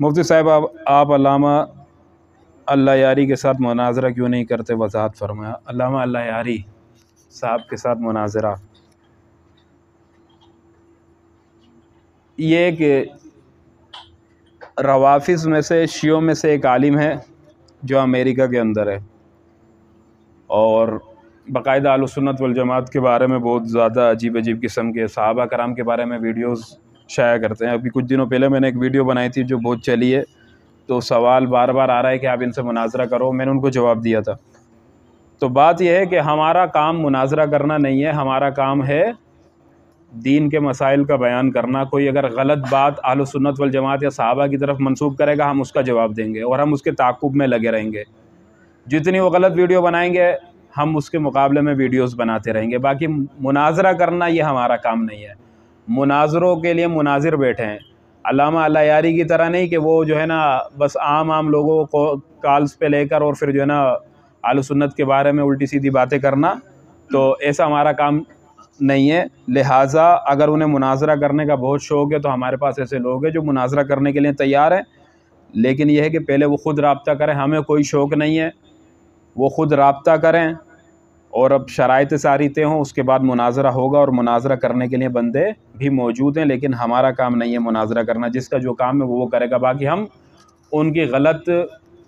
मुफ्ती साहब, आप अल्लामा अल्लाह यारी के साथ मुनाजरा क्यों नहीं करते, वजाहत फरमाया। अल्लामा अल्लाह यारी साहब के साथ मुनाजरा, ये एक रवाफिज़ में से, शियों में से एक आलिम है जो अमेरिका के अंदर है और बाकायदा अहले सुन्नत वल जमात के बारे में बहुत ज़्यादा अजीब अजीब किस्म के सहाबा कराम के बारे में वीडियोस शाया करते हैं। अभी कुछ दिनों पहले मैंने एक वीडियो बनाई थी जो बहुत चली है, तो सवाल बार बार आ रहा है कि आप इनसे मुनाजरा करो, मैंने उनको जवाब दिया था। तो बात यह है कि हमारा काम मुनाजरा करना नहीं है, हमारा काम है दीन के मसाइल का बयान करना। कोई अगर गलत बात अहले सुन्नत वल जमात या सहाबा की तरफ मंसूब करेगा, हम उसका जवाब देंगे और हम उसके ताक़ुब में लगे रहेंगे। जितनी वो गलत वीडियो बनाएंगे, हम उसके मुकाबले में वीडियोस बनाते रहेंगे। बाकी मुनाजरा करना ये हमारा काम नहीं है। मुनाजरों के लिए मुनाजिर बैठे हैं, अल्लामा अल्लाह यारी की तरह नहीं कि वो जो है ना बस आम लोगों को कॉल्स पे लेकर और फिर जो है ना अहले सुन्नत के बारे में उल्टी सीधी बातें करना, तो ऐसा हमारा काम नहीं है। लिहाजा अगर उन्हें मुनाजरा करने का बहुत शौक़ है तो हमारे पास ऐसे लोग हैं जो मुनाजरा करने के लिए तैयार हैं, लेकिन यह है कि पहले वो ख़ुद राब्ता करें। हमें कोई शौक़ नहीं है, वो ख़ुद राब्ता करें और अब शराइत सारी तय हों, उसके बाद मुनाजरा होगा और मुनाजरा करने के लिए बंदे भी मौजूद हैं। लेकिन हमारा काम नहीं है मुनाजरा करना, जिसका जो काम है वो करेगा। बाकी हम उनकी गलत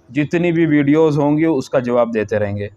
जितनी भी वीडियोज़ होंगी उसका जवाब देते रहेंगे।